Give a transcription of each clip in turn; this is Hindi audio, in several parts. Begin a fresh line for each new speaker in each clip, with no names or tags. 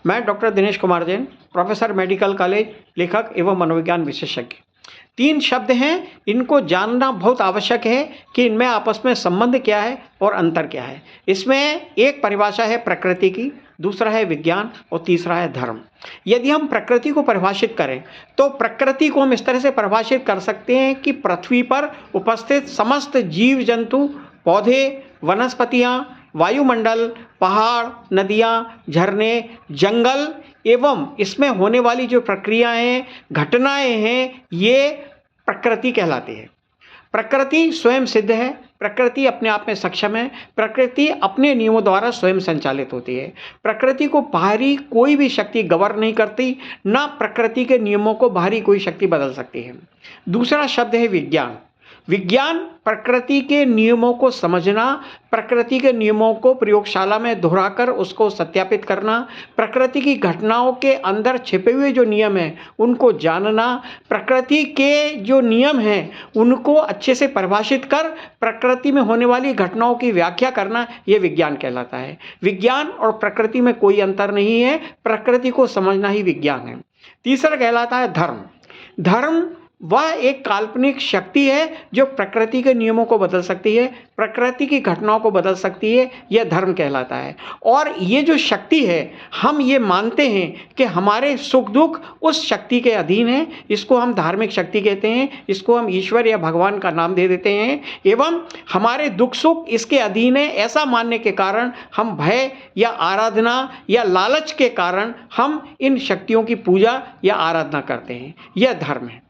मैं doctor Dinesh Kumar Jain, professor medical college, लेखक एवं मनोविज्ञान विशेषज्ञ। 3 शब्द हैं, इनको जानना बहुत आवश्यक है कि इनमें आपस में संबंध क्या है और अंतर क्या है। इसमें एक परिभाषा है प्रकृति की, दूसरा है विज्ञान और तीसरा है धर्म। यदि हम प्रकृति को परिभाषित करें तो प्रकृति को हम इस तरह से परिभाषित कर सकते हैं कि पृथ्वी पर उपस्थित समस्त जीव जंतु, पौधे, वनस्पतियाँ, वायुमंडल, पहाड़, नदियाँ, झरने, जंगल एवं इसमें होने वाली जो प्रक्रियाएं हैं, घटनाएं हैं, ये प्रकृति कहलाती है। प्रकृति स्वयं सिद्ध है, प्रकृति अपने आप में सक्षम है, प्रकृति अपने नियमों द्वारा स्वयं संचालित होती है। प्रकृति को बाहरी कोई भी शक्ति गवर्न नहीं करती, ना प्रकृति के नियमों को बाहरी कोई शक्ति बदल सकती है। दूसरा शब्द है विज्ञान। विज्ञान प्रकृति के नियमों को समझना, प्रकृति के नियमों को प्रयोगशाला में दोहराकर उसको सत्यापित करना, प्रकृति की घटनाओं के अंदर छिपे हुए जो नियम हैं उनको जानना, प्रकृति के जो नियम हैं उनको अच्छे से परिभाषित कर प्रकृति में होने वाली घटनाओं की व्याख्या करना, ये विज्ञान कहलाता है। विज्ञान और प्रकृति में कोई अंतर नहीं है, प्रकृति को समझना ही विज्ञान है। तीसरा कहलाता है धर्म। धर्म वह एक काल्पनिक शक्ति है जो प्रकृति के नियमों को बदल सकती है, प्रकृति की घटनाओं को बदल सकती है, यह धर्म कहलाता है। और ये जो शक्ति है, हम ये मानते हैं कि हमारे सुख दुख उस शक्ति के अधीन है। इसको हम धार्मिक शक्ति कहते हैं, इसको हम ईश्वर या भगवान का नाम दे देते हैं। एवं हमारे दुख सुख इसके अधीन है, ऐसा मानने के कारण हम भय या आराधना या लालच के कारण हम इन शक्तियों की पूजा या आराधना करते हैं। यह धर्म है।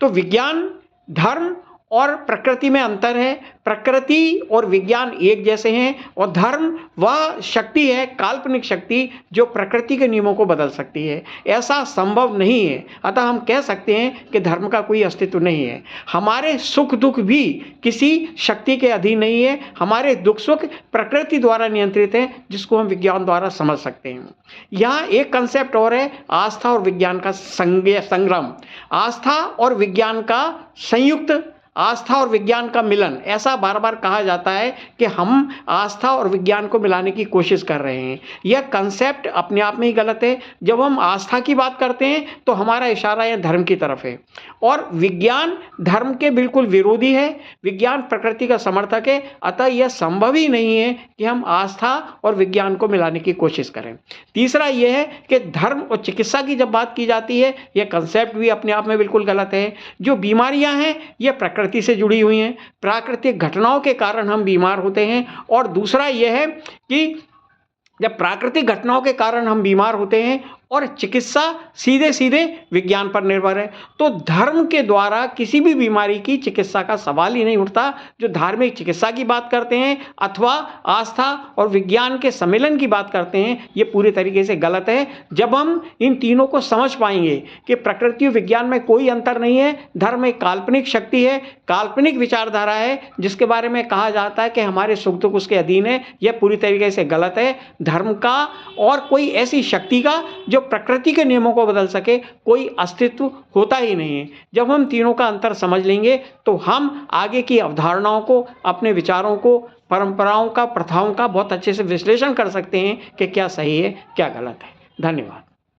तो विज्ञान, धर्म और प्रकृति में अंतर है। प्रकृति और विज्ञान एक जैसे हैं और धर्म वह शक्ति है, काल्पनिक शक्ति, जो प्रकृति के नियमों को बदल सकती है। ऐसा संभव नहीं है, अतः हम कह सकते हैं कि धर्म का कोई अस्तित्व नहीं है। हमारे सुख दुख भी किसी शक्ति के अधीन नहीं है, हमारे दुख सुख प्रकृति द्वारा नियंत्रित है, जिसको हम विज्ञान द्वारा समझ सकते हैं। यहाँ एक कंसेप्ट और है, आस्था और विज्ञान का संग्राम, आस्था और विज्ञान का संयुक्त, आस्था और विज्ञान का मिलन। ऐसा बार बार कहा जाता है कि हम आस्था और विज्ञान को मिलाने की कोशिश कर रहे हैं। यह कंसेप्ट अपने आप में ही गलत है। जब हम आस्था की बात करते हैं तो हमारा इशारा यह धर्म की तरफ है और विज्ञान धर्म के बिल्कुल विरोधी है। विज्ञान प्रकृति का समर्थक है, अतः यह संभव ही नहीं है कि हम आस्था और विज्ञान को मिलाने की कोशिश करें। तीसरा यह है कि धर्म और चिकित्सा की जब बात की जाती है, यह कंसेप्ट भी अपने आप में बिल्कुल गलत है। जो बीमारियां हैं यह प्रकृति से जुड़ी हुई हैं, प्राकृतिक घटनाओं के कारण हम बीमार होते हैं। और दूसरा यह है कि जब प्राकृतिक घटनाओं के कारण हम बीमार होते हैं और चिकित्सा सीधे सीधे विज्ञान पर निर्भर है, तो धर्म के द्वारा किसी भी बीमारी की चिकित्सा का सवाल ही नहीं उठता। जो धार्मिक चिकित्सा की बात करते हैं अथवा आस्था और विज्ञान के सम्मेलन की बात करते हैं, ये पूरी तरीके से गलत है। जब हम इन तीनों को समझ पाएंगे कि प्रकृति और विज्ञान में कोई अंतर नहीं है, धर्म एक काल्पनिक शक्ति है, काल्पनिक विचारधारा है, जिसके बारे में कहा जाता है कि हमारे सुख दुख उसके अधीन है, यह पूरी तरीके से गलत है। धर्म का और कोई ऐसी शक्ति का जो प्रकृति के नियमों को बदल सके कोई अस्तित्व होता ही नहीं है। जब हम तीनों का अंतर समझ लेंगे तो हम आगे की अवधारणाओं को, अपने विचारों को, परंपराओं का, प्रथाओं का बहुत अच्छे से विश्लेषण कर सकते हैं कि क्या सही है, क्या गलत है। धन्यवाद।